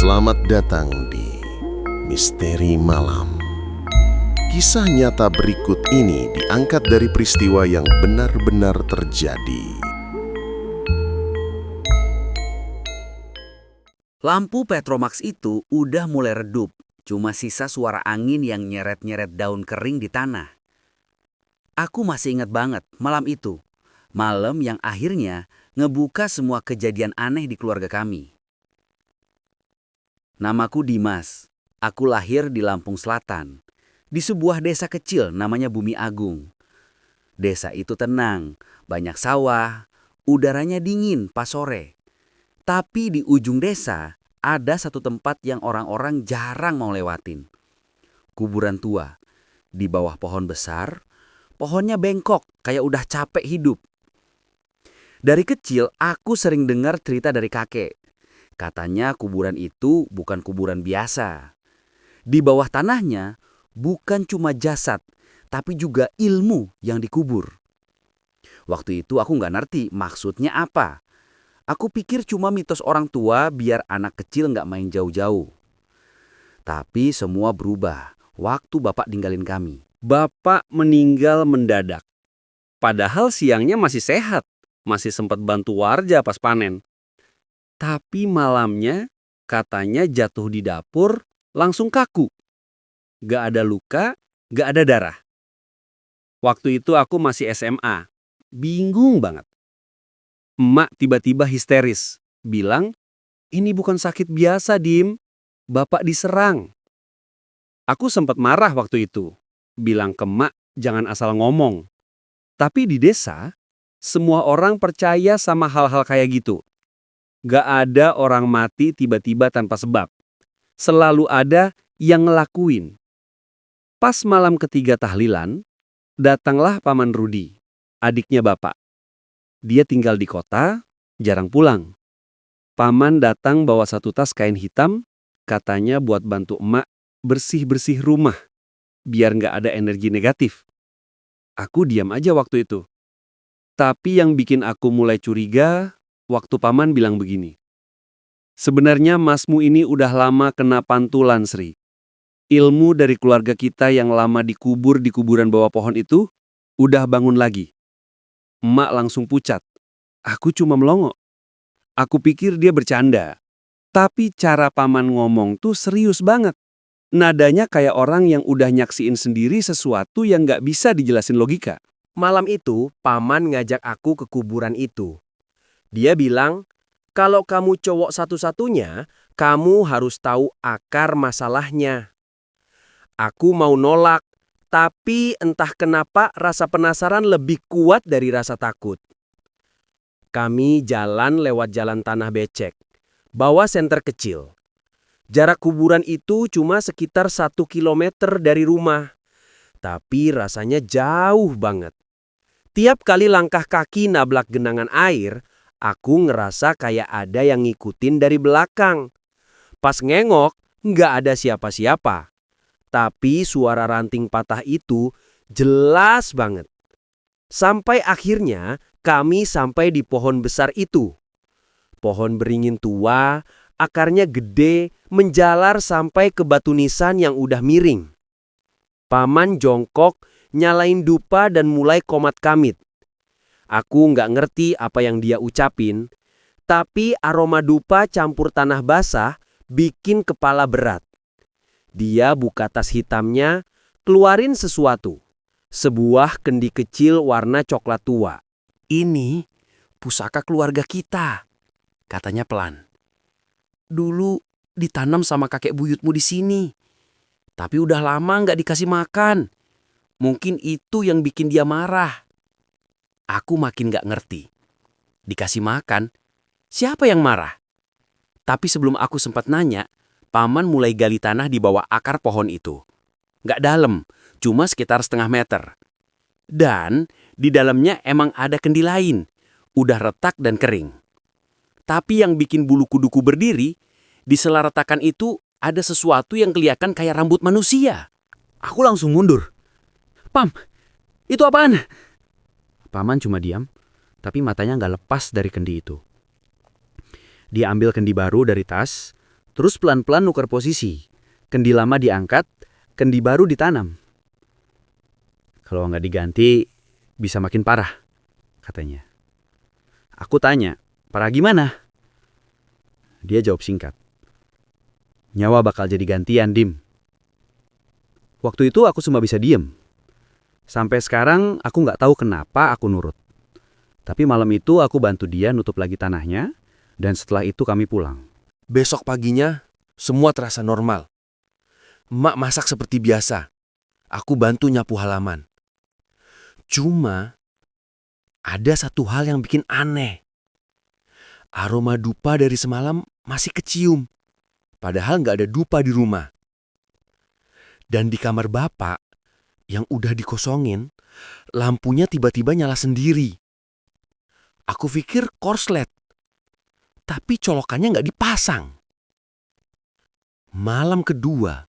Selamat datang di Misteri Malam. Kisah nyata berikut ini diangkat dari peristiwa yang benar-benar terjadi. Lampu Petromax itu udah mulai redup, cuma sisa suara angin yang nyeret-nyeret daun kering di tanah. Aku masih ingat banget malam itu, malam yang akhirnya ngebuka semua kejadian aneh di keluarga kami. Namaku Dimas, aku lahir di Lampung Selatan, di sebuah desa kecil namanya Bumi Agung. Desa itu tenang, banyak sawah, udaranya dingin pas sore. Tapi di ujung desa ada satu tempat yang orang-orang jarang mau lewatin. Kuburan tua. Di bawah pohon besar, pohonnya bengkok kayak udah capek hidup. Dari kecil aku sering dengar cerita dari kakek. Katanya kuburan itu bukan kuburan biasa. Di bawah tanahnya bukan cuma jasad, tapi juga ilmu yang dikubur. Waktu itu aku nggak ngerti maksudnya apa. Aku pikir cuma mitos orang tua biar anak kecil nggak main jauh-jauh. Tapi semua berubah waktu bapak ninggalin kami. Bapak meninggal mendadak. Padahal siangnya masih sehat, masih sempat bantu warga pas panen. Tapi malamnya katanya jatuh di dapur langsung kaku. Gak ada luka, gak ada darah. Waktu itu aku masih SMA. Bingung banget. Emak tiba-tiba histeris. Bilang, ini bukan sakit biasa, Dim. Bapak diserang. Aku sempat marah waktu itu. Bilang ke emak, jangan asal ngomong. Tapi di desa, semua orang percaya sama hal-hal kayak gitu. Gak ada orang mati tiba-tiba tanpa sebab. Selalu ada yang ngelakuin. Pas malam ketiga tahlilan, datanglah Paman Rudi, adiknya bapak. Dia tinggal di kota, jarang pulang. Paman datang bawa satu tas kain hitam, katanya buat bantu emak bersih-bersih rumah, biar gak ada energi negatif. Aku diam aja waktu itu. Tapi yang bikin aku mulai curiga, waktu Paman bilang begini. Sebenarnya masmu ini udah lama kena pantulan, Sri. Ilmu dari keluarga kita yang lama dikubur di kuburan bawah pohon itu, udah bangun lagi. Emak langsung pucat. Aku cuma melongo. Aku pikir dia bercanda. Tapi cara Paman ngomong tuh serius banget. Nadanya kayak orang yang udah nyaksiin sendiri sesuatu yang gak bisa dijelasin logika. Malam itu, Paman ngajak aku ke kuburan itu. Dia bilang, kalau kamu cowok satu-satunya, kamu harus tahu akar masalahnya. Aku mau nolak, tapi entah kenapa rasa penasaran lebih kuat dari rasa takut. Kami jalan lewat jalan tanah becek, bawa senter kecil. Jarak kuburan itu cuma sekitar 1 kilometer dari rumah. Tapi rasanya jauh banget. Tiap kali langkah kaki nablak genangan air, aku ngerasa kayak ada yang ngikutin dari belakang. Pas ngengok, nggak ada siapa-siapa. Tapi suara ranting patah itu jelas banget. Sampai akhirnya kami sampai di pohon besar itu. Pohon beringin tua, akarnya gede, menjalar sampai ke batu nisan yang udah miring. Paman jongkok, nyalain dupa dan mulai komat kamit. Aku nggak ngerti apa yang dia ucapin, tapi aroma dupa campur tanah basah bikin kepala berat. Dia buka tas hitamnya, keluarin sesuatu. Sebuah kendi kecil warna coklat tua. Ini pusaka keluarga kita, katanya pelan. Dulu ditanam sama kakek buyutmu di sini. Tapi udah lama nggak dikasih makan. Mungkin itu yang bikin dia marah. Aku makin nggak ngerti. Dikasih makan, siapa yang marah? Tapi sebelum aku sempat nanya, Paman mulai gali tanah di bawah akar pohon itu. Nggak dalam, cuma sekitar 1/2 meter. Dan di dalamnya emang ada kendi lain, udah retak dan kering. Tapi yang bikin bulu kuduku berdiri, di sela retakan itu ada sesuatu yang kelihatan kayak rambut manusia. Aku langsung mundur. Pam, itu apaan? Paman cuma diam, tapi matanya nggak lepas dari kendi itu. Dia ambil kendi baru dari tas, Terus pelan-pelan nuker posisi. Kendi lama diangkat, kendi baru ditanam. Kalau nggak diganti, bisa makin parah, katanya. Aku tanya, parah gimana? Dia jawab singkat. Nyawa bakal jadi gantian, Dim. Waktu itu aku cuma bisa diem. Sampai sekarang aku nggak tahu kenapa aku nurut. Tapi malam itu aku bantu dia nutup lagi tanahnya, dan setelah itu kami pulang. Besok paginya, semua terasa normal. Emak masak seperti biasa. Aku bantu nyapu halaman. Cuma, ada satu hal yang bikin aneh. Aroma dupa dari semalam masih kecium. Padahal nggak ada dupa di rumah. Dan di kamar bapak, yang udah dikosongin, lampunya tiba-tiba nyala sendiri. Aku pikir korslet. Tapi colokannya nggak dipasang. Malam kedua,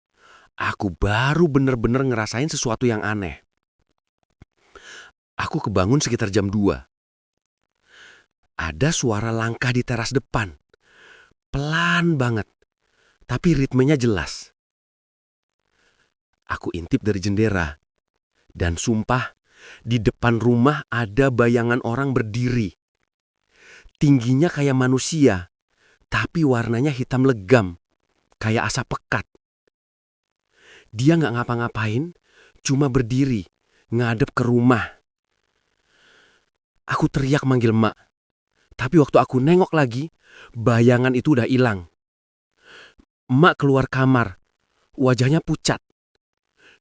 aku baru bener-bener ngerasain sesuatu yang aneh. Aku kebangun sekitar jam 2. Ada suara langkah di teras depan. Pelan banget, tapi ritmenya jelas. Aku intip dari jendela. Dan sumpah, di depan rumah ada bayangan orang berdiri. Tingginya kayak manusia, tapi warnanya hitam legam, kayak asap pekat. Dia nggak ngapa-ngapain, cuma berdiri, ngadep ke rumah. Aku teriak manggil emak, tapi waktu aku nengok lagi, bayangan itu udah hilang. Emak keluar kamar, wajahnya pucat.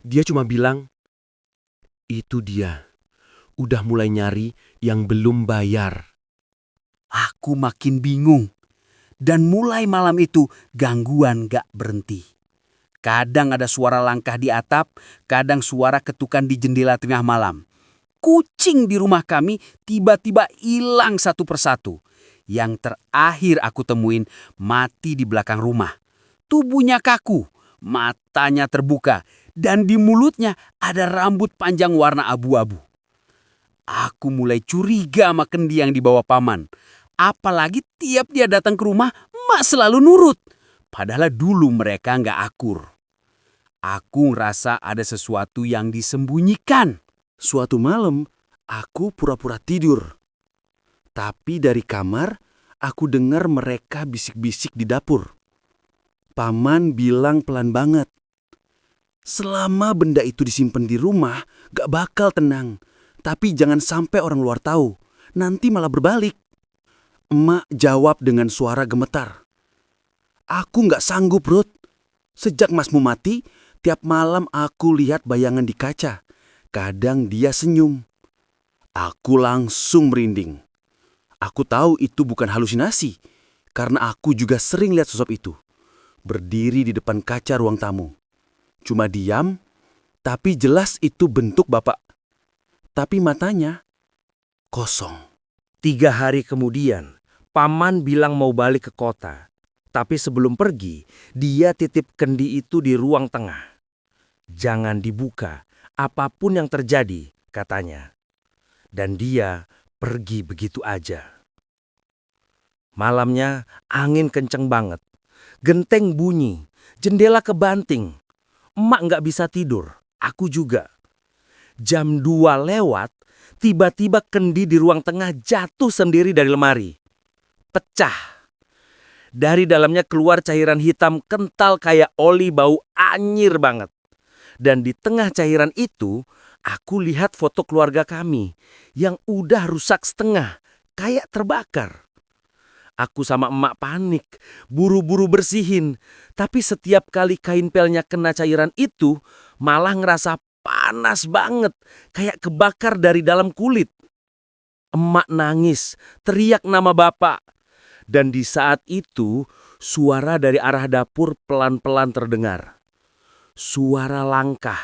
Dia cuma bilang, itu dia, udah mulai nyari yang belum bayar. Aku makin bingung. Dan mulai malam itu gangguan gak berhenti. Kadang ada suara langkah di atap, kadang suara ketukan di jendela tengah malam. Kucing di rumah kami tiba-tiba hilang satu persatu. Yang terakhir aku temuin mati di belakang rumah. Tubuhnya kaku, matanya terbuka, dan di mulutnya ada rambut panjang warna abu-abu. Aku mulai curiga sama kendi yang dibawa paman. Apalagi tiap dia datang ke rumah, emak selalu nurut. Padahal dulu mereka nggak akur. Aku ngerasa ada sesuatu yang disembunyikan. Suatu malam, aku pura-pura tidur. Tapi dari kamar, aku dengar mereka bisik-bisik di dapur. Paman bilang pelan banget. Selama benda itu disimpan di rumah, gak bakal tenang. Tapi jangan sampai orang luar tahu. Nanti malah berbalik. Emak jawab dengan suara gemetar. Aku gak sanggup, Ruth. Sejak masmu mati, tiap malam aku lihat bayangan di kaca. Kadang dia senyum. Aku langsung merinding. Aku tahu itu bukan halusinasi. Karena aku juga sering lihat sosok itu. Berdiri di depan kaca ruang tamu. Cuma diam, tapi jelas itu bentuk bapak. Tapi matanya kosong. 3 hari kemudian, paman bilang mau balik ke kota. Tapi sebelum pergi, dia titip kendi itu di ruang tengah. Jangan dibuka, apapun yang terjadi, katanya. Dan dia pergi begitu aja. Malamnya angin kenceng banget. Genteng bunyi, jendela kebanting. Emak nggak bisa tidur, aku juga. Jam 2 lewat, tiba-tiba kendi di ruang tengah jatuh sendiri dari lemari. Pecah. Dari dalamnya keluar cairan hitam kental kayak oli bau anyir banget. Dan di tengah cairan itu, aku lihat foto keluarga kami yang udah rusak setengah, kayak terbakar. Aku sama emak panik, buru-buru bersihin. Tapi setiap kali kain pelnya kena cairan itu, malah ngerasa panas banget, kayak kebakar dari dalam kulit. Emak nangis, teriak nama bapak. Dan di saat itu, suara dari arah dapur pelan-pelan terdengar. Suara langkah.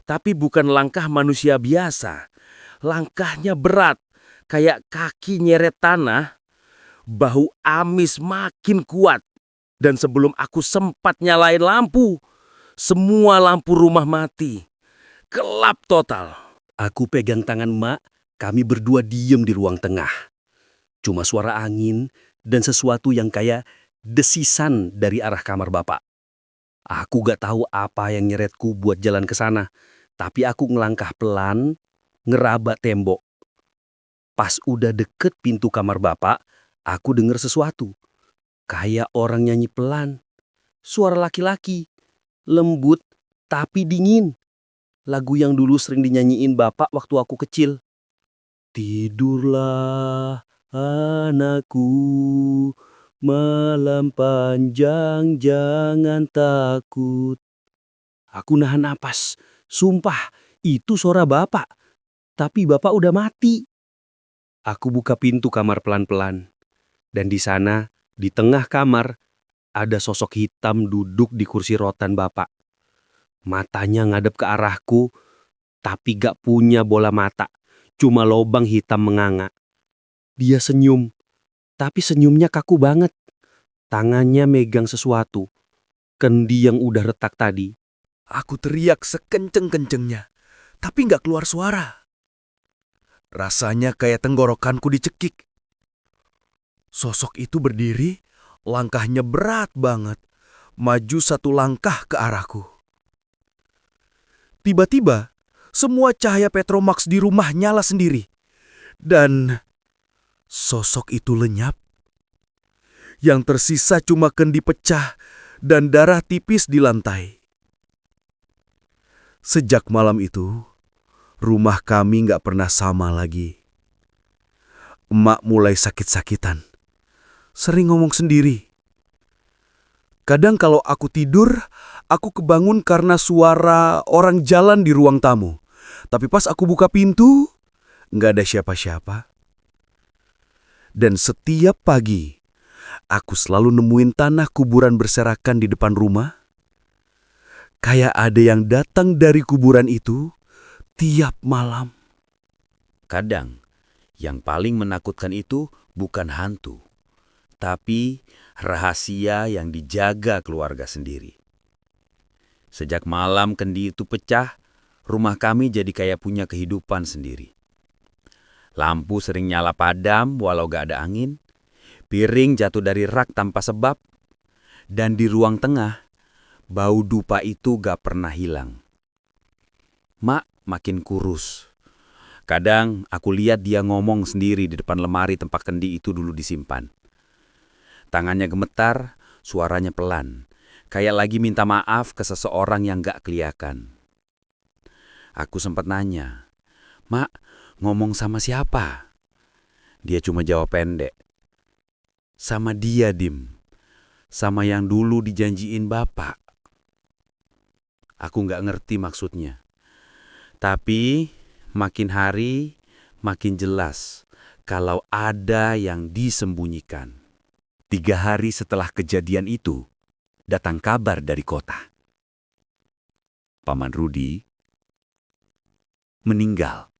Tapi bukan langkah manusia biasa. Langkahnya berat, kayak kaki nyeret tanah. Bau amis makin kuat. Dan sebelum aku sempat nyalain lampu, semua lampu rumah mati. Gelap total. Aku pegang tangan Mak, kami berdua diem di ruang tengah. Cuma suara angin dan sesuatu yang kayak desisan dari arah kamar Bapak. Aku gak tahu apa yang nyeretku buat jalan ke sana, tapi aku ngelangkah pelan, ngeraba tembok. Pas udah deket pintu kamar Bapak, aku denger sesuatu. Kayak orang nyanyi pelan. Suara laki-laki, lembut tapi dingin. Lagu yang dulu sering dinyanyiin Bapak waktu aku kecil. Tidurlah anakku, malam panjang jangan takut. Aku nahan napas. Sumpah, itu suara Bapak. Tapi Bapak udah mati. Aku buka pintu kamar pelan-pelan. Dan di sana, di tengah kamar, ada sosok hitam duduk di kursi rotan Bapak. Matanya ngadep ke arahku, tapi gak punya bola mata. Cuma lobang hitam menganga. Dia senyum, tapi senyumnya kaku banget. Tangannya megang sesuatu. Kendi yang udah retak tadi. Aku teriak sekenceng-kencengnya, tapi nggak keluar suara. Rasanya kayak tenggorokanku dicekik. Sosok itu berdiri, langkahnya berat banget, maju satu langkah ke arahku. Tiba-tiba, semua cahaya Petromax di rumah nyala sendiri. Dan sosok itu lenyap. Yang tersisa cuma kendi pecah dan darah tipis di lantai. Sejak malam itu, rumah kami gak pernah sama lagi. Emak mulai sakit-sakitan. Sering ngomong sendiri. Kadang kalau aku tidur, aku kebangun karena suara orang jalan di ruang tamu. Tapi pas aku buka pintu, gak ada siapa-siapa. Dan setiap pagi, aku selalu nemuin tanah kuburan berserakan di depan rumah. Kayak ada yang datang dari kuburan itu tiap malam. Kadang, yang paling menakutkan itu bukan hantu, tapi rahasia yang dijaga keluarga sendiri. Sejak malam kendi itu pecah, rumah kami jadi kayak punya kehidupan sendiri. Lampu sering nyala padam walau gak ada angin, piring jatuh dari rak tanpa sebab, dan di ruang tengah, bau dupa itu gak pernah hilang. Mak makin kurus. Kadang aku lihat dia ngomong sendiri di depan lemari tempat kendi itu dulu disimpan. Tangannya gemetar, suaranya pelan, kayak lagi minta maaf ke seseorang yang gak kelihatan. Aku sempat nanya, "Mak, ngomong sama siapa?" Dia cuma jawab pendek, "Sama dia, Dim. Sama yang dulu dijanjiin Bapak." Aku gak ngerti maksudnya. Tapi makin hari makin jelas kalau ada yang disembunyikan. 3 hari setelah kejadian itu, datang kabar dari kota. Paman Rudi meninggal.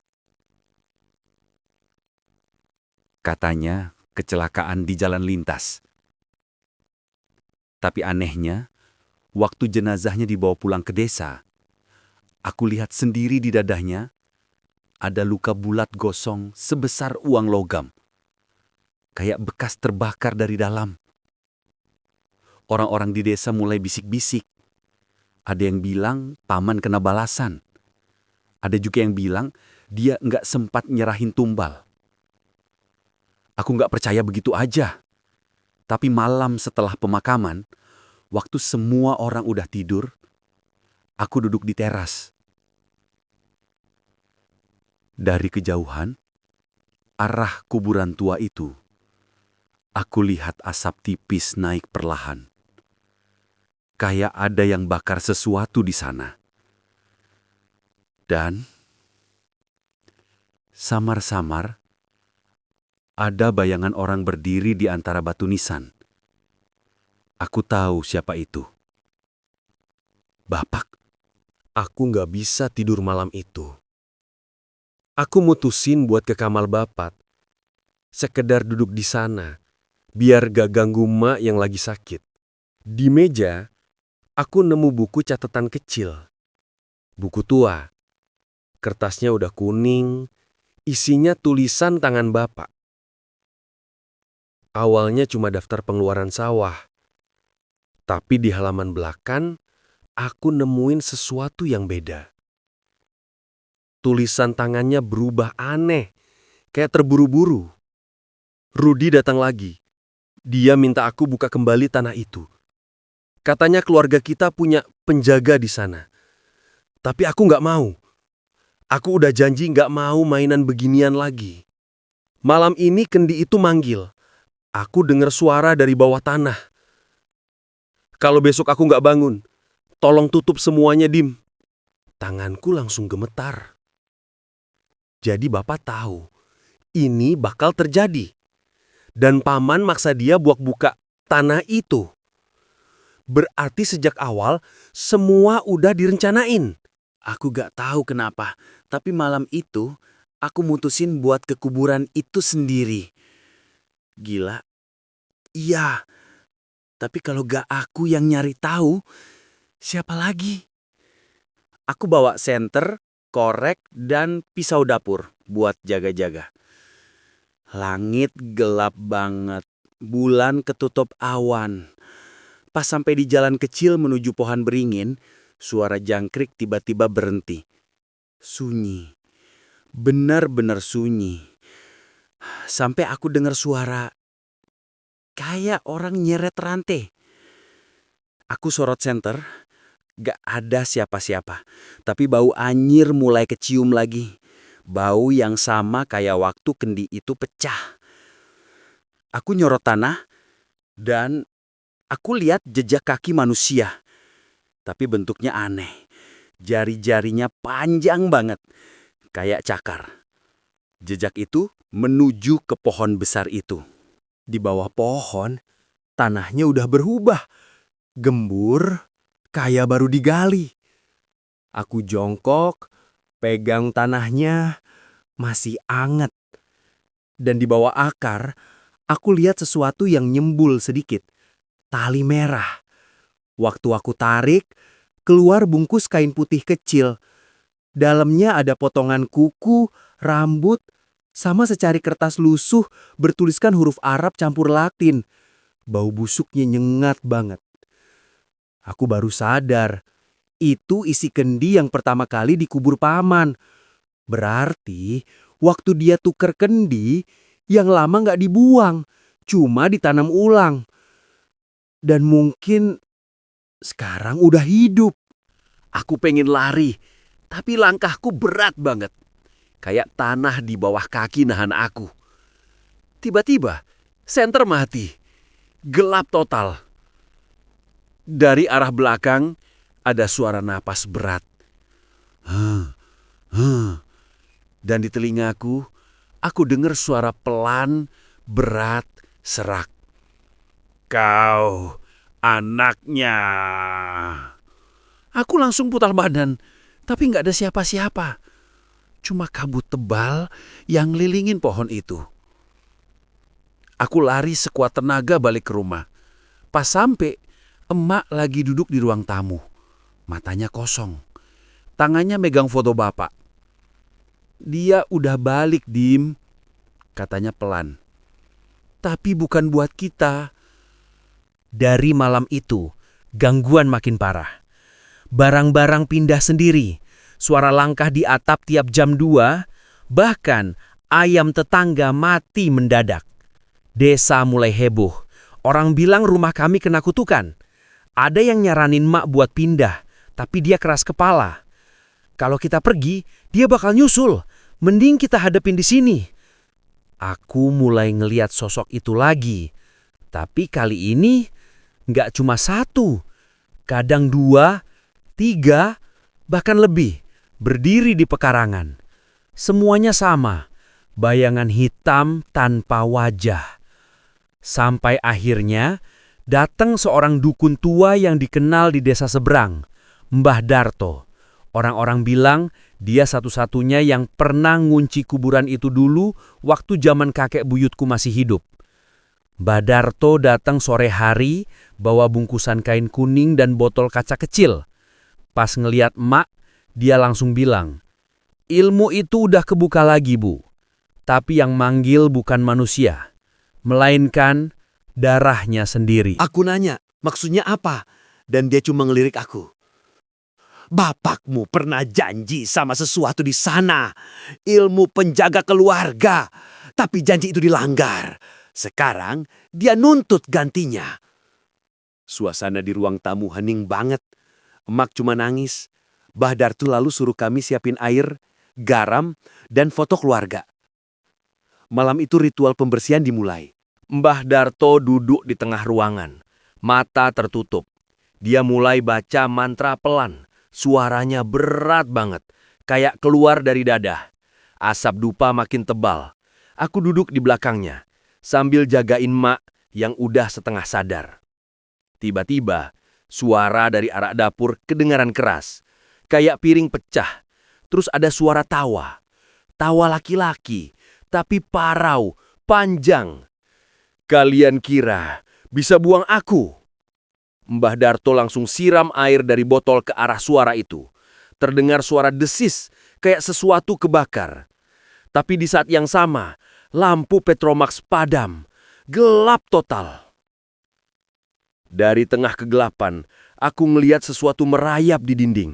Katanya kecelakaan di jalan lintas. Tapi anehnya, waktu jenazahnya dibawa pulang ke desa, aku lihat sendiri di dadahnya ada luka bulat gosong sebesar uang logam. Kayak bekas terbakar dari dalam. Orang-orang di desa mulai bisik-bisik. Ada yang bilang paman kena balasan. Ada juga yang bilang dia nggak sempat nyerahin tumbal. Aku nggak percaya begitu aja. Tapi malam setelah pemakaman, waktu semua orang udah tidur, aku duduk di teras. Dari kejauhan, arah kuburan tua itu, aku lihat asap tipis naik perlahan. Kayak ada yang bakar sesuatu di sana. Dan samar-samar ada bayangan orang berdiri di antara batu nisan. Aku tahu siapa itu. Bapak. Aku nggak bisa tidur malam itu. Aku mutusin buat ke kamar Bapak. Sekedar duduk di sana, biar gak ganggu mak yang lagi sakit. Di meja, aku nemu buku catatan kecil. Buku tua. Kertasnya udah kuning, isinya tulisan tangan Bapak. Awalnya cuma daftar pengeluaran sawah. Tapi di halaman belakang, aku nemuin sesuatu yang beda. Tulisan tangannya berubah aneh, kayak terburu-buru. Rudi datang lagi. Dia minta aku buka kembali tanah itu. Katanya keluarga kita punya penjaga di sana. Tapi aku nggak mau. Aku udah janji nggak mau mainan beginian lagi. Malam ini kendi itu manggil. Aku dengar suara dari bawah tanah. Kalau besok aku nggak bangun, tolong tutup semuanya, Dim. Tanganku langsung gemetar. Jadi Bapak tahu, ini bakal terjadi. Dan Paman maksa dia buka tanah itu. Berarti sejak awal, semua udah direncanain. Aku gak tahu kenapa, tapi malam itu aku mutusin buat ke kuburan itu sendiri. Gila. Iya. Tapi kalau gak aku yang nyari tahu, siapa lagi? Aku bawa senter, korek, dan pisau dapur buat jaga-jaga. Langit gelap banget, bulan ketutup awan. Pas sampai di jalan kecil menuju pohon beringin, suara jangkrik tiba-tiba berhenti. Sunyi. Benar-benar sunyi. Sampai aku dengar suara kayak orang nyeret rantai. Aku sorot senter, gak ada siapa-siapa. Tapi bau anyir mulai kecium lagi. Bau yang sama kayak waktu kendi itu pecah. Aku nyorot tanah dan aku lihat jejak kaki manusia. Tapi bentuknya aneh. Jari-jarinya panjang banget, kayak cakar. Jejak itu menuju ke pohon besar itu. Di bawah pohon, tanahnya udah berubah. Gembur, kayak baru digali. Aku jongkok, pegang tanahnya, masih anget. Dan di bawah akar, aku lihat sesuatu yang nyembul sedikit. Tali merah. Waktu aku tarik, keluar bungkus kain putih kecil. Dalamnya ada potongan kuku, rambut, sama secari kertas lusuh bertuliskan huruf Arab campur Latin. Bau busuknya nyengat banget. Aku baru sadar, itu isi kendi yang pertama kali dikubur Paman. Berarti, waktu dia tuker kendi, yang lama nggak dibuang, cuma ditanam ulang. Dan mungkin sekarang udah hidup. Aku pengen lari, tapi langkahku berat banget. Kayak tanah di bawah kaki nahan aku. Tiba-tiba, senter mati. Gelap total. Dari arah belakang, ada suara napas berat. Dan di telingaku, aku dengar suara pelan, berat, serak. Kau anaknya. Aku langsung putar badan, tapi nggak ada siapa-siapa. Cuma kabut tebal yang ngelilingin pohon itu. Aku lari sekuat tenaga balik ke rumah. Pas sampai, emak lagi duduk di ruang tamu. Matanya kosong. Tangannya megang foto bapak. Dia udah balik, Dim, katanya pelan. Tapi bukan buat kita. Dari malam itu, gangguan makin parah. Barang-barang pindah sendiri. Suara langkah di atap tiap jam 2, bahkan ayam tetangga mati mendadak. Desa mulai heboh. Orang bilang rumah kami kena kutukan. Ada yang nyaranin mak buat pindah, tapi dia keras kepala. Kalau kita pergi, dia bakal nyusul. Mending kita hadapin di sini. Aku mulai ngeliat sosok itu lagi. Tapi kali ini nggak cuma 1, kadang 2, 3, bahkan lebih. Berdiri di pekarangan. Semuanya sama, bayangan hitam tanpa wajah. Sampai akhirnya datang seorang dukun tua yang dikenal di desa seberang, Mbah Darto. Orang-orang bilang dia satu-satunya yang pernah ngunci kuburan itu dulu waktu zaman kakek buyutku masih hidup. Mbah Darto datang sore hari bawa bungkusan kain kuning dan botol kaca kecil. Pas ngeliat emak, dia langsung bilang, "Ilmu itu udah kebuka lagi, Bu. Tapi yang manggil bukan manusia, melainkan darahnya sendiri." Aku nanya, Maksudnya apa? Dan dia cuma ngelirik aku. Bapakmu pernah janji sama sesuatu di sana. Ilmu penjaga keluarga. Tapi janji itu dilanggar. Sekarang dia nuntut gantinya. Suasana di ruang tamu hening banget. Emak cuma nangis. Mbah Darto lalu suruh kami siapin air, garam, dan foto keluarga. Malam itu ritual pembersihan dimulai. Mbah Darto duduk di tengah ruangan, mata tertutup. Dia mulai baca mantra pelan, suaranya berat banget, kayak keluar dari dada. Asap dupa makin tebal. Aku duduk di belakangnya, sambil jagain mak yang udah setengah sadar. Tiba-tiba, suara dari arah dapur kedengaran keras, kayak piring pecah. Terus ada suara tawa. Tawa laki-laki, tapi parau, panjang. Kalian kira bisa buang aku? Mbah Darto langsung siram air dari botol ke arah suara itu. Terdengar suara desis, kayak sesuatu kebakar. Tapi di saat yang sama, lampu Petromax padam, gelap total. Dari tengah kegelapan, aku ngeliat sesuatu merayap di dinding.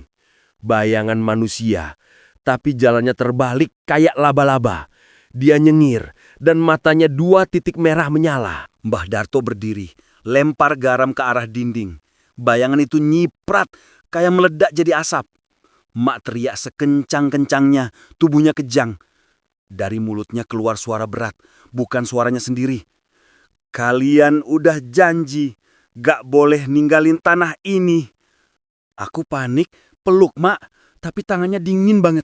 Bayangan manusia, tapi jalannya terbalik kayak laba-laba. Dia nyengir, dan matanya 2 titik merah menyala. Mbah Darto berdiri, lempar garam ke arah dinding. Bayangan itu nyiprat, kayak meledak jadi asap. Mak teriak sekencang-kencangnya, tubuhnya kejang. Dari mulutnya keluar suara berat, bukan suaranya sendiri. Kalian udah janji, gak boleh ninggalin tanah ini. Aku panik, peluk mak, tapi tangannya dingin banget.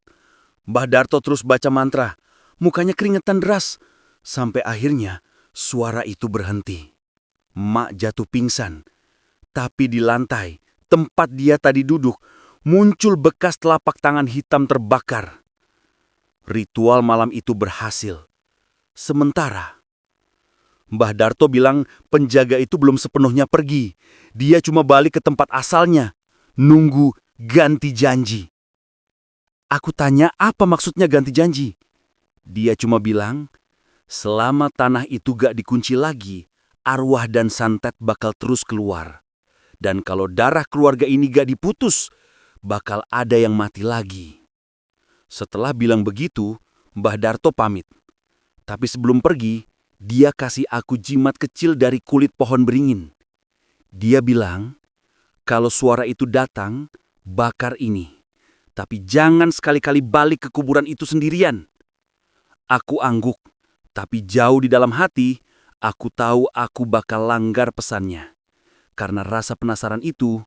Mbah Darto terus baca mantra. Mukanya keringetan deras. Sampai akhirnya suara itu berhenti. Mak jatuh pingsan. Tapi di lantai, tempat dia tadi duduk, muncul bekas telapak tangan hitam terbakar. Ritual malam itu berhasil. Sementara, Mbah Darto bilang penjaga itu belum sepenuhnya pergi. Dia cuma balik ke tempat asalnya. Nunggu ganti janji. Aku tanya apa maksudnya ganti janji. Dia cuma bilang, selama tanah itu gak dikunci lagi, arwah dan santet bakal terus keluar. Dan kalau darah keluarga ini gak diputus, bakal ada yang mati lagi. Setelah bilang begitu, Mbah Darto pamit. Tapi sebelum pergi, dia kasih aku jimat kecil dari kulit pohon beringin. Dia bilang, kalau suara itu datang, bakar ini. Tapi jangan sekali-kali balik ke kuburan itu sendirian. Aku angguk, tapi jauh di dalam hati, aku tahu aku bakal langgar pesannya. Karena rasa penasaran itu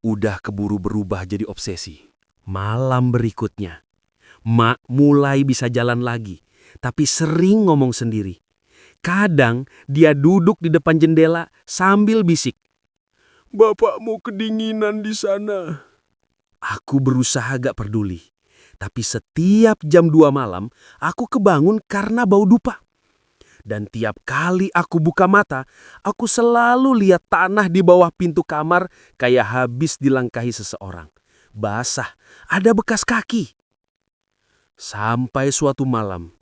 udah keburu berubah jadi obsesi. Malam berikutnya, mak mulai bisa jalan lagi, tapi sering ngomong sendiri. Kadang dia duduk di depan jendela sambil bisik. "Bapakmu kedinginan di sana." Aku berusaha gak peduli. Tapi setiap jam 2 malam, aku kebangun karena bau dupa. Dan tiap kali aku buka mata, aku selalu lihat tanah di bawah pintu kamar kayak habis dilangkahi seseorang. Basah, ada bekas kaki. Sampai suatu malam,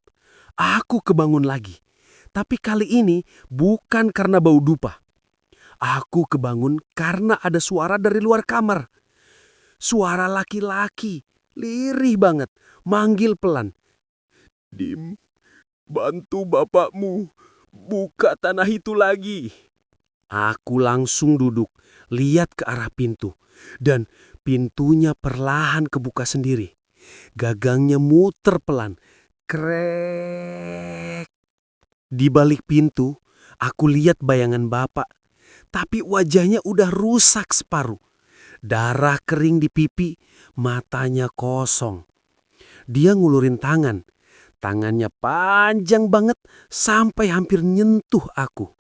aku kebangun lagi. Tapi kali ini bukan karena bau dupa. Aku kebangun karena ada suara dari luar kamar. Suara laki-laki, lirih banget, manggil pelan. "Dim, bantu bapakmu, buka tanah itu lagi." Aku langsung duduk, lihat ke arah pintu. Dan pintunya perlahan kebuka sendiri. Gagangnya muter pelan. Krek. Di balik pintu, aku lihat bayangan bapak. Tapi wajahnya udah rusak separuh. Darah kering di pipi, matanya kosong. Dia ngulurin tangan. Tangannya panjang banget sampai hampir nyentuh aku.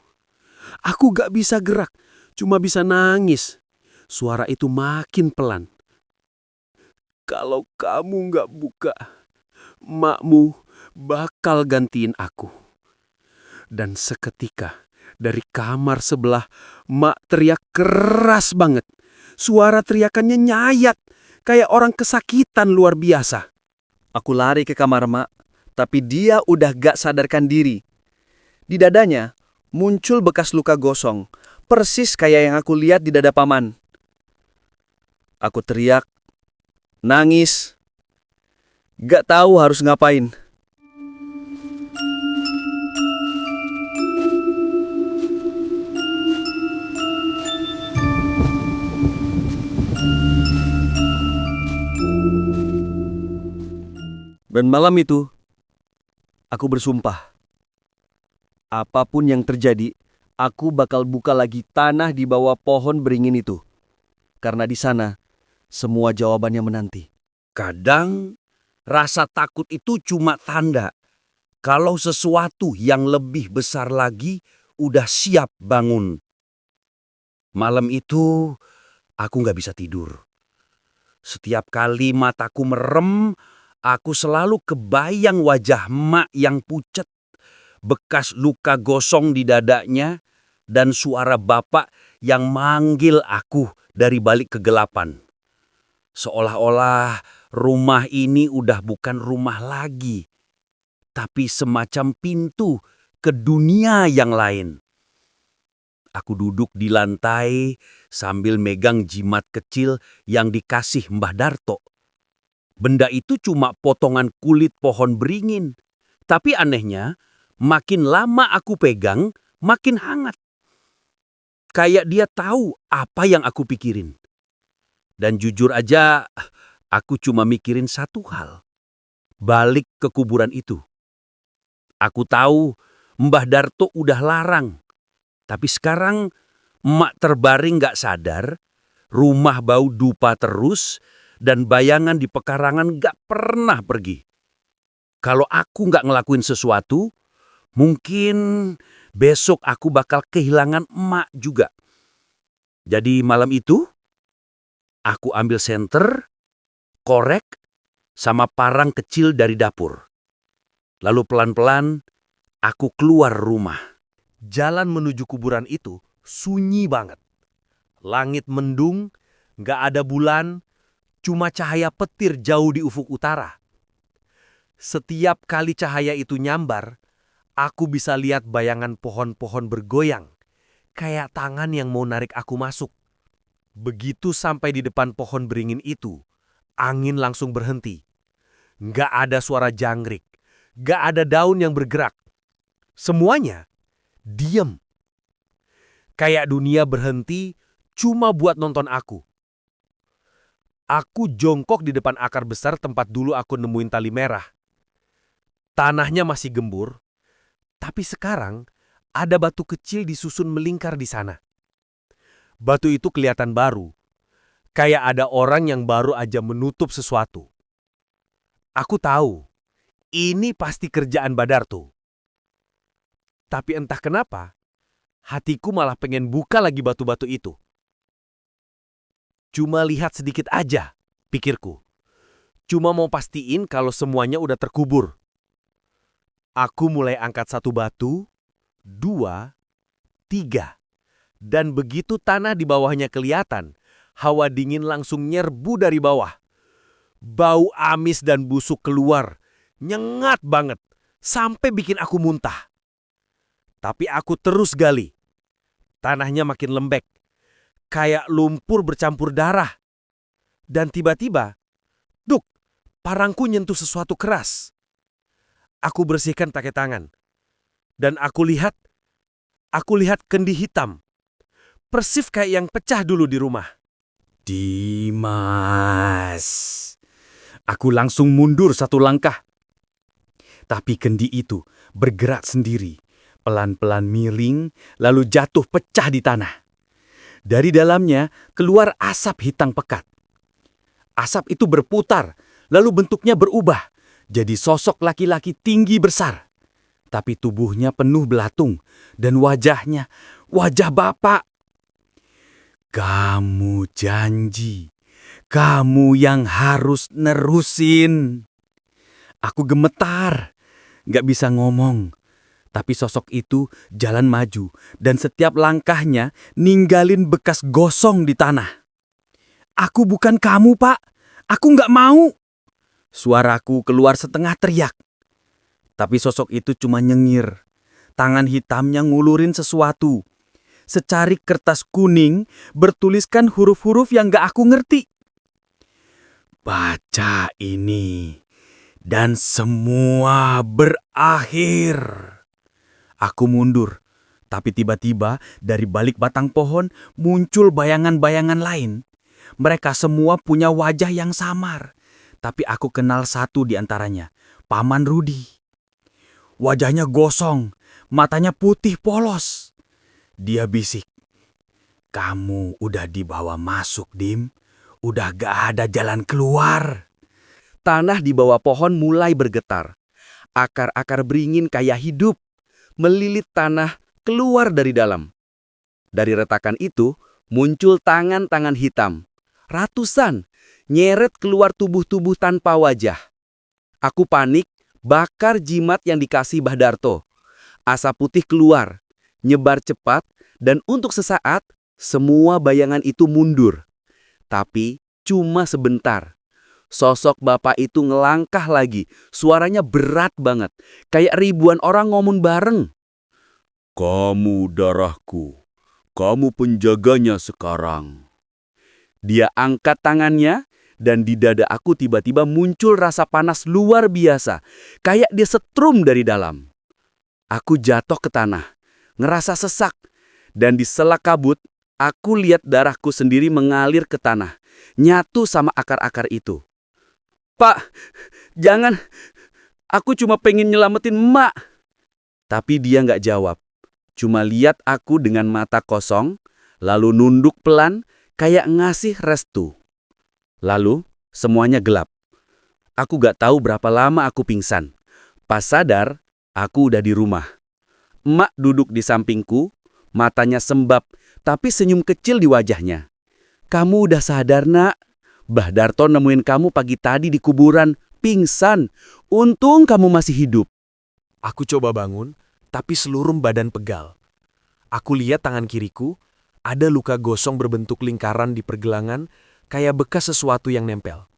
Aku gak bisa gerak, cuma bisa nangis. Suara itu makin pelan. "Kalau kamu gak buka, makmu bakal gantiin aku." Dan seketika dari kamar sebelah, mak teriak keras banget. Suara teriakannya nyayat, kayak orang kesakitan luar biasa. Aku lari ke kamar mak, tapi dia udah gak sadarkan diri. Di dadanya muncul bekas luka gosong, Persis kayak yang aku lihat di dada paman. Aku teriak, nangis, gak tahu harus ngapain. Dan malam itu, aku bersumpah, apapun yang terjadi, aku bakal buka lagi tanah di bawah pohon beringin itu. Karena di sana, semua jawabannya menanti. Kadang rasa takut itu cuma tanda kalau sesuatu yang lebih besar lagi udah siap bangun. Malam itu aku nggak bisa tidur. Setiap kali mataku merem, aku selalu kebayang wajah emak yang pucat, bekas luka gosong di dadanya, dan suara bapak yang manggil aku dari balik kegelapan. Seolah-olah rumah ini udah bukan rumah lagi, tapi semacam pintu ke dunia yang lain. Aku duduk di lantai sambil megang jimat kecil yang dikasih Mbah Darto. Benda itu cuma potongan kulit pohon beringin. Tapi anehnya, makin lama aku pegang, makin hangat. Kayak dia tahu apa yang aku pikirin. Dan jujur aja, aku cuma mikirin satu hal. Balik ke kuburan itu. Aku tahu Mbah Darto udah larang. Tapi sekarang emak terbaring gak sadar, rumah bau dupa terus, dan bayangan di pekarangan gak pernah pergi. Kalau aku gak ngelakuin sesuatu, mungkin besok aku bakal kehilangan emak juga. Jadi malam itu, aku ambil senter, korek, sama parang kecil dari dapur. Lalu pelan-pelan, aku keluar rumah. Jalan menuju kuburan itu sunyi banget. Langit mendung, gak ada bulan, cuma cahaya petir jauh di ufuk utara. Setiap kali cahaya itu nyambar, aku bisa lihat bayangan pohon-pohon bergoyang, kayak tangan yang mau narik aku masuk. Begitu sampai di depan pohon beringin itu, angin langsung berhenti. Gak ada suara jangkrik, gak ada daun yang bergerak. Semuanya diam. Kayak dunia berhenti cuma buat nonton aku. Aku jongkok di depan akar besar tempat dulu aku nemuin tali merah. Tanahnya masih gembur, tapi sekarang ada batu kecil disusun melingkar di sana. Batu itu kelihatan baru, kayak ada orang yang baru aja menutup sesuatu. Aku tahu, ini pasti kerjaan Badarto. Tapi entah kenapa, hatiku malah pengen buka lagi batu-batu itu. Cuma lihat sedikit aja, pikirku. Cuma mau pastiin kalau semuanya udah terkubur. Aku mulai angkat satu batu, 2, 3. Dan begitu tanah di bawahnya kelihatan, hawa dingin langsung nyerbu dari bawah. Bau amis dan busuk keluar, nyengat banget, sampai bikin aku muntah. Tapi aku terus gali. Tanahnya makin lembek, kayak lumpur bercampur darah. Dan tiba-tiba, duk, parangku nyentuh sesuatu keras. Aku bersihkan pakai tangan. Dan aku lihat kendi hitam. Persis kayak yang pecah dulu di rumah. Dimas. Aku langsung mundur satu langkah. Tapi kendi itu bergerak sendiri. Pelan-pelan miring, lalu jatuh pecah di tanah. Dari dalamnya keluar asap hitam pekat. Asap itu berputar, lalu bentuknya berubah. Jadi sosok laki-laki tinggi besar. Tapi tubuhnya penuh belatung, dan wajahnya, wajah bapak. Kamu janji, kamu yang harus nerusin. Aku gemetar, gak bisa ngomong. Tapi sosok itu jalan maju dan setiap langkahnya ninggalin bekas gosong di tanah. Aku bukan kamu, Pak. Aku nggak mau. Suaraku keluar setengah teriak. Tapi sosok itu cuma nyengir. Tangan hitamnya ngulurin sesuatu. secarik kertas kuning bertuliskan huruf-huruf yang gak aku ngerti. Baca ini, dan semua berakhir. Aku mundur, tapi tiba-tiba dari balik batang pohon muncul bayangan-bayangan lain. Mereka semua punya wajah yang samar, tapi aku kenal satu di antaranya, Paman Rudi. Wajahnya gosong, matanya putih polos. Dia bisik, "Kamu udah dibawa masuk, Dim. Udah gak ada jalan keluar." Tanah di bawah pohon mulai bergetar. Akar-akar beringin kayak hidup, melilit tanah keluar dari dalam. Dari retakan itu muncul tangan-tangan hitam. Ratusan, nyeret keluar tubuh-tubuh tanpa wajah. Aku panik, bakar jimat yang dikasih Mbah Darto. Asap putih keluar, nyebar cepat, dan untuk sesaat, semua bayangan itu mundur. Tapi cuma sebentar. Sosok bapak itu ngelangkah lagi, suaranya berat banget, kayak ribuan orang ngomong bareng. "Kamu darahku, kamu penjaganya sekarang." Dia angkat tangannya, dan di dada aku tiba-tiba muncul rasa panas luar biasa, kayak disetrum dari dalam. Aku jatuh ke tanah, ngerasa sesak, dan di sela kabut, aku lihat darahku sendiri mengalir ke tanah, nyatu sama akar-akar itu. "Pak, jangan, aku cuma pengen nyelamatin emak." Tapi dia nggak jawab, cuma lihat aku dengan mata kosong, lalu nunduk pelan, kayak ngasih restu. Lalu, semuanya gelap. Aku gak tahu berapa lama aku pingsan. Pas sadar, aku udah di rumah. Emak duduk di sampingku, matanya sembab, tapi senyum kecil di wajahnya. "Kamu udah sadar, Nak? Mbah Darto nemuin kamu pagi tadi di kuburan, pingsan. Untung kamu masih hidup." Aku coba bangun, tapi seluruh badan pegal. Aku lihat tangan kiriku, ada luka gosong berbentuk lingkaran di pergelangan, kayak bekas sesuatu yang nempel.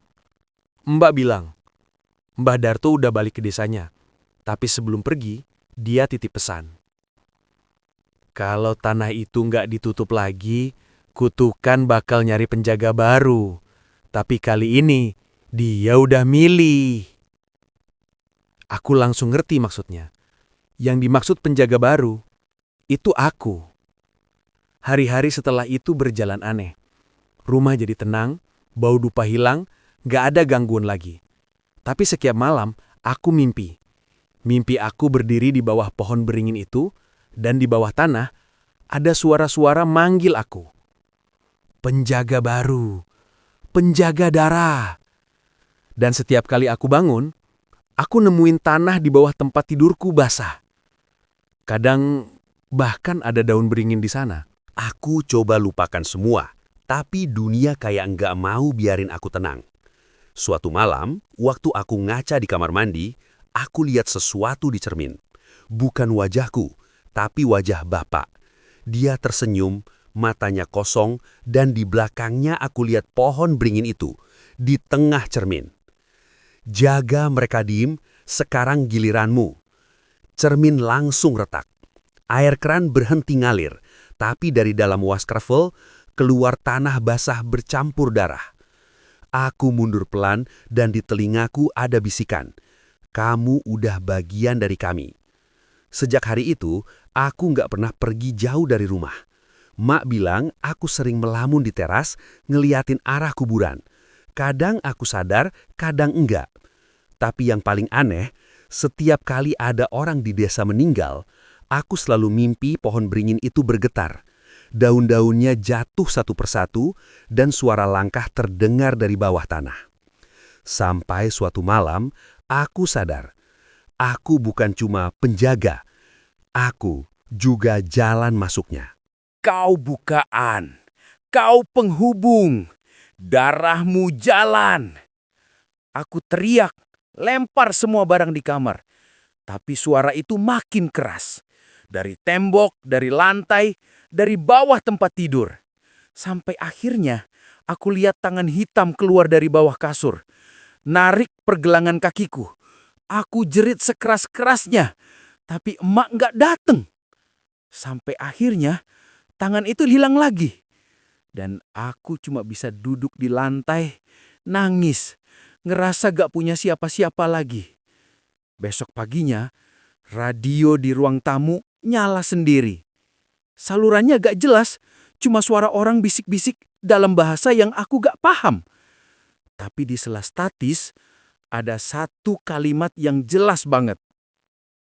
Mbak bilang, Mbah Darto udah balik ke desanya, tapi sebelum pergi, dia titip pesan. "Kalau tanah itu nggak ditutup lagi, kutukan bakal nyari penjaga baru. Tapi kali ini, dia udah milih." Aku langsung ngerti maksudnya. Yang dimaksud penjaga baru, itu aku. Hari-hari setelah itu berjalan aneh. Rumah jadi tenang, bau dupa hilang, gak ada gangguan lagi. Tapi setiap malam, aku mimpi. Mimpi aku berdiri di bawah pohon beringin itu, dan di bawah tanah, ada suara-suara manggil aku. "Penjaga baru, penjaga darah." Dan setiap kali aku bangun, aku nemuin tanah di bawah tempat tidurku basah. Kadang bahkan ada daun beringin di sana. Aku coba lupakan semua, tapi dunia kayak nggak mau biarin aku tenang. Suatu malam, waktu aku ngaca di kamar mandi, aku lihat sesuatu di cermin. Bukan wajahku, tapi wajah bapak. Dia tersenyum, matanya kosong, dan di belakangnya aku lihat pohon beringin itu, di tengah cermin. "Jaga mereka, Dim, sekarang giliranmu." Cermin langsung retak. Air keran berhenti ngalir, tapi dari dalam wastafel keluar tanah basah bercampur darah. Aku mundur pelan dan di telingaku ada bisikan, "Kamu udah bagian dari kami." Sejak hari itu, aku nggak pernah pergi jauh dari rumah. Mak bilang aku sering melamun di teras, ngeliatin arah kuburan. Kadang aku sadar, kadang enggak. Tapi yang paling aneh, setiap kali ada orang di desa meninggal, aku selalu mimpi pohon beringin itu bergetar. Daun-daunnya jatuh satu persatu dan suara langkah terdengar dari bawah tanah. Sampai suatu malam, aku sadar. Aku bukan cuma penjaga, aku juga jalan masuknya. Kau bukaan, kau penghubung, darahmu jalan. Aku teriak, lempar semua barang di kamar. Tapi suara itu makin keras. Dari tembok, dari lantai, dari bawah tempat tidur. Sampai akhirnya aku lihat tangan hitam keluar dari bawah kasur. Narik pergelangan kakiku. Aku jerit sekeras-kerasnya. Tapi emak nggak dateng. Sampai akhirnya tangan itu hilang lagi. Dan aku cuma bisa duduk di lantai, nangis, ngerasa gak punya siapa-siapa lagi. Besok paginya, radio di ruang tamu nyala sendiri. Salurannya gak jelas, cuma suara orang bisik-bisik dalam bahasa yang aku gak paham. Tapi di sela statis, ada satu kalimat yang jelas banget.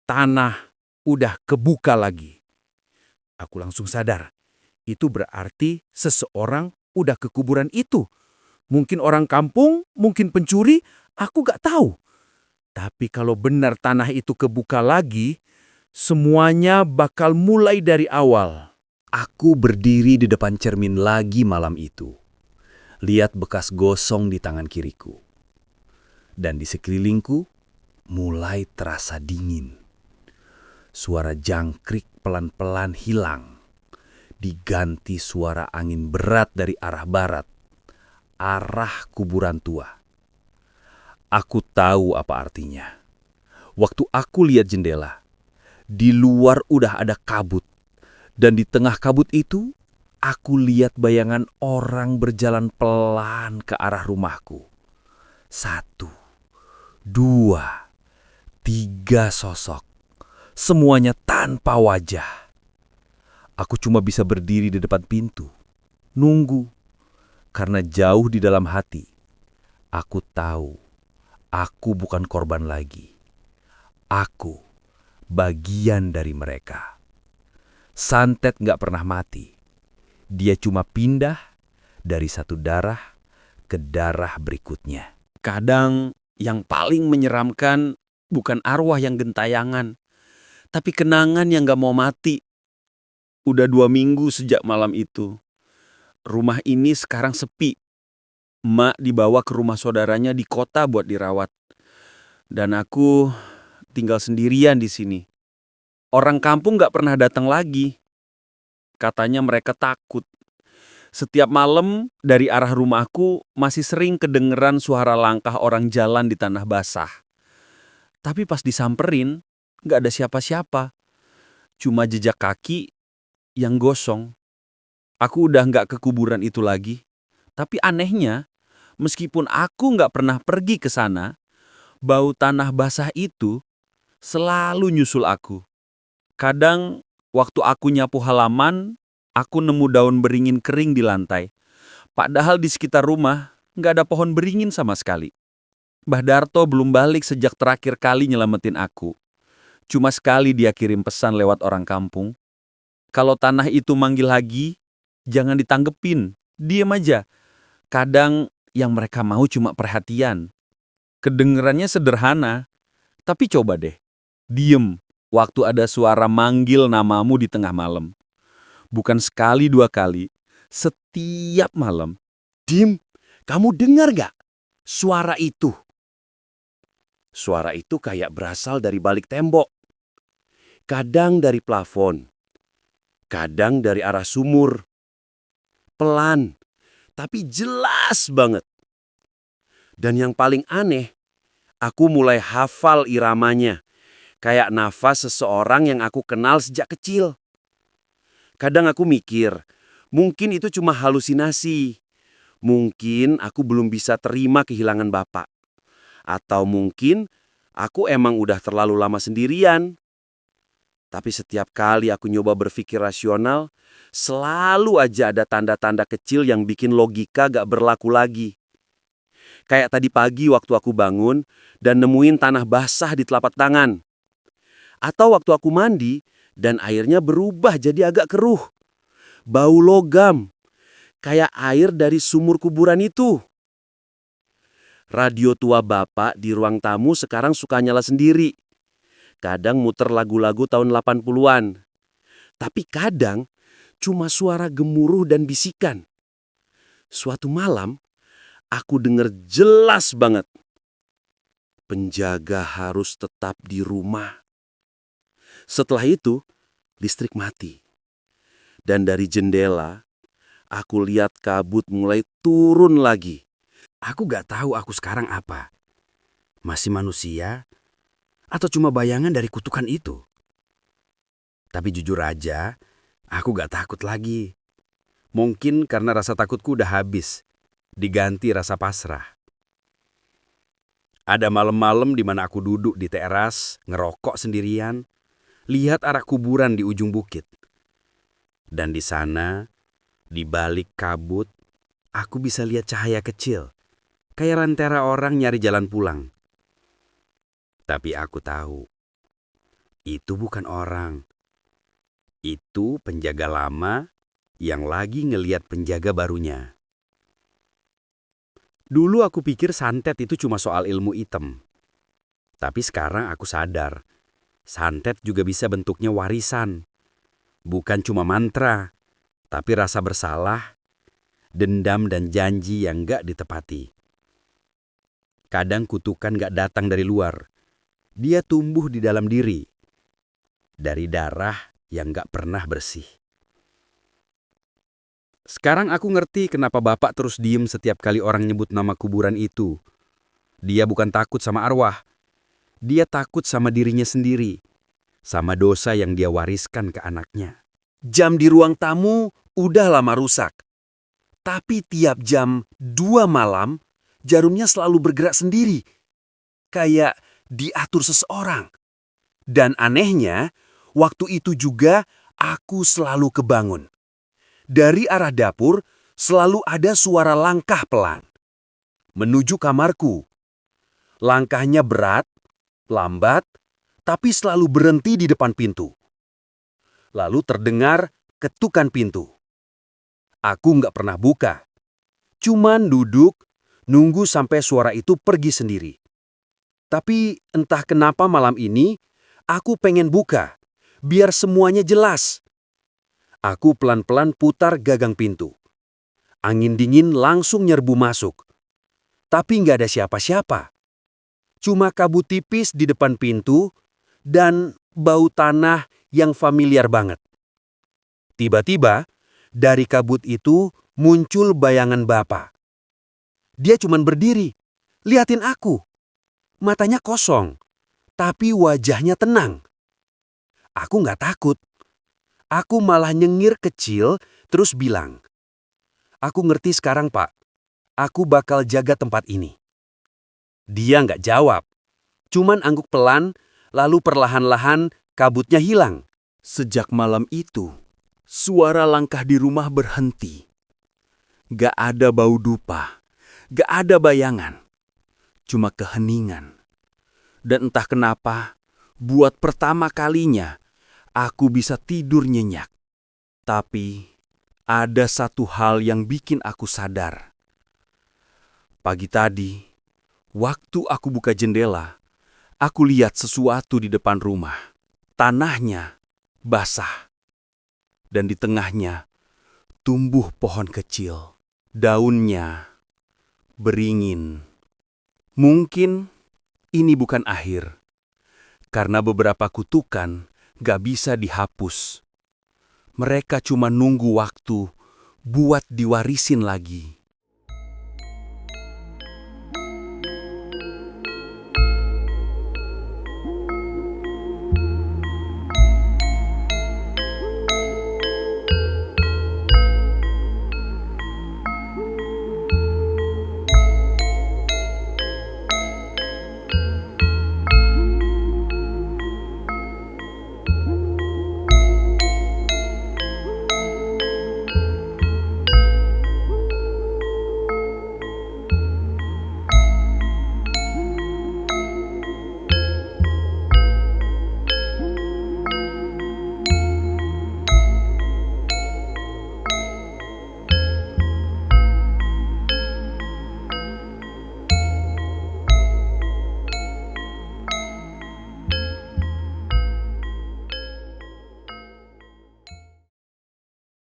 Tanah udah kebuka lagi. Aku langsung sadar. Itu berarti seseorang udah ke kuburan itu. Mungkin orang kampung, mungkin pencuri, aku gak tahu. Tapi kalau benar tanah itu kebuka lagi, semuanya bakal mulai dari awal. Aku berdiri di depan cermin lagi malam itu. Lihat bekas gosong di tangan kiriku. Dan di sekelilingku mulai terasa dingin. Suara jangkrik pelan-pelan hilang. Diganti suara angin berat dari arah barat, arah kuburan tua. Aku tahu apa artinya. Waktu aku lihat jendela, di luar udah ada kabut. Dan di tengah kabut itu, aku lihat bayangan orang berjalan pelan ke arah rumahku. 1, 2, 3 sosok. Semuanya tanpa wajah. Aku cuma bisa berdiri di depan pintu, nunggu. Karena jauh di dalam hati, aku tahu aku bukan korban lagi. Aku bagian dari mereka. Santet gak pernah mati. Dia cuma pindah dari satu darah ke darah berikutnya. Kadang yang paling menyeramkan bukan arwah yang gentayangan, tapi kenangan yang gak mau mati. Udah 2 minggu sejak malam itu. Rumah ini sekarang sepi. Emak dibawa ke rumah saudaranya di kota buat dirawat. Dan aku tinggal sendirian di sini. Orang kampung gak pernah datang lagi. Katanya mereka takut. Setiap malam dari arah rumahku masih sering kedengeran suara langkah orang jalan di tanah basah. Tapi pas disamperin, gak ada siapa-siapa. Cuma jejak kaki yang gosong. Aku udah gak ke kuburan itu lagi. Tapi anehnya, meskipun aku gak pernah pergi ke sana, bau tanah basah itu selalu nyusul aku. Kadang waktu aku nyapu halaman, aku nemu daun beringin kering di lantai. Padahal di sekitar rumah gak ada pohon beringin sama sekali. Mbah Darto belum balik sejak terakhir kali nyelamatin aku. Cuma sekali dia kirim pesan lewat orang kampung. Kalau tanah itu manggil lagi, jangan ditanggepin, diem aja. Kadang yang mereka mau cuma perhatian. Kedengerannya sederhana, tapi coba deh, diem waktu ada suara manggil namamu di tengah malam. Bukan sekali 2 kali, setiap malam. Dim, kamu dengar gak suara itu? Suara itu kayak berasal dari balik tembok. Kadang dari plafon. Kadang dari arah sumur. Pelan, tapi jelas banget. Dan yang paling aneh, aku mulai hafal iramanya. Kayak nafas seseorang yang aku kenal sejak kecil. Kadang aku mikir, mungkin itu cuma halusinasi. Mungkin aku belum bisa terima kehilangan bapak. Atau mungkin aku emang udah terlalu lama sendirian. Tapi setiap kali aku nyoba berpikir rasional, selalu aja ada tanda-tanda kecil yang bikin logika gak berlaku lagi. Kayak tadi pagi waktu aku bangun dan nemuin tanah basah di telapak tangan. Atau waktu aku mandi dan airnya berubah jadi agak keruh. Bau logam, kayak air dari sumur kuburan itu. Radio tua bapak di ruang tamu sekarang suka nyala sendiri. Kadang muter lagu-lagu tahun 80-an. Tapi kadang cuma suara gemuruh dan bisikan. Suatu malam, aku dengar jelas banget. Penjaga harus tetap di rumah. Setelah itu, listrik mati. Dan dari jendela, aku lihat kabut mulai turun lagi. Aku gak tahu aku sekarang apa. Masih manusia? Atau cuma bayangan dari kutukan itu? Tapi jujur aja, Aku gak takut lagi. Mungkin karena rasa takutku udah habis, diganti rasa pasrah. Ada malam-malam di mana aku duduk di teras, ngerokok sendirian, lihat arah kuburan di ujung bukit. Dan di sana, di balik kabut, aku bisa lihat cahaya kecil, kayak lentera orang nyari jalan pulang. Tapi aku tahu, itu bukan orang. Itu penjaga lama yang lagi ngeliat penjaga barunya. Dulu aku pikir santet itu cuma soal ilmu hitam. Tapi sekarang aku sadar, santet juga bisa bentuknya warisan. Bukan cuma mantra, tapi rasa bersalah, dendam dan janji yang gak ditepati. Kadang kutukan gak datang dari luar. Dia tumbuh di dalam diri. Dari darah yang gak pernah bersih. Sekarang aku ngerti kenapa bapak terus diem setiap kali orang nyebut nama kuburan itu. Dia bukan takut sama arwah. Dia takut sama dirinya sendiri. Sama dosa yang dia wariskan ke anaknya. Jam di ruang tamu udah lama rusak. Tapi tiap jam 2 malam, jarumnya selalu bergerak sendiri. Kayak diatur seseorang. Dan anehnya, waktu itu juga aku selalu kebangun. Dari arah dapur selalu ada suara langkah pelan. Menuju kamarku. Langkahnya berat, lambat, tapi selalu berhenti di depan pintu. Lalu terdengar ketukan pintu. Aku nggak pernah buka. Cuman duduk, nunggu sampai suara itu pergi sendiri. Tapi entah kenapa malam ini, aku pengen buka, biar semuanya jelas. Aku pelan-pelan putar gagang pintu. Angin dingin langsung nyerbu masuk. Tapi nggak ada siapa-siapa. Cuma kabut tipis di depan pintu dan bau tanah yang familiar banget. Tiba-tiba, dari kabut itu muncul bayangan Bapak. Dia cuma berdiri, liatin aku. Matanya kosong, tapi wajahnya tenang. Aku nggak takut. Aku malah nyengir kecil terus bilang, "Aku ngerti sekarang, Pak. Aku bakal jaga tempat ini." Dia nggak jawab. Cuman angguk pelan, lalu perlahan-lahan kabutnya hilang. Sejak malam itu, suara langkah di rumah berhenti. Gak ada bau dupa, gak ada bayangan, cuma keheningan. Dan entah kenapa, buat pertama kalinya, aku bisa tidur nyenyak. Tapi, ada satu hal yang bikin aku sadar. Pagi tadi, waktu aku buka jendela, aku lihat sesuatu di depan rumah. Tanahnya basah. Dan di tengahnya tumbuh pohon kecil. Daunnya beringin. Mungkin ini bukan akhir. Karena beberapa kutukan gak bisa dihapus. Mereka cuma nunggu waktu buat diwarisin lagi.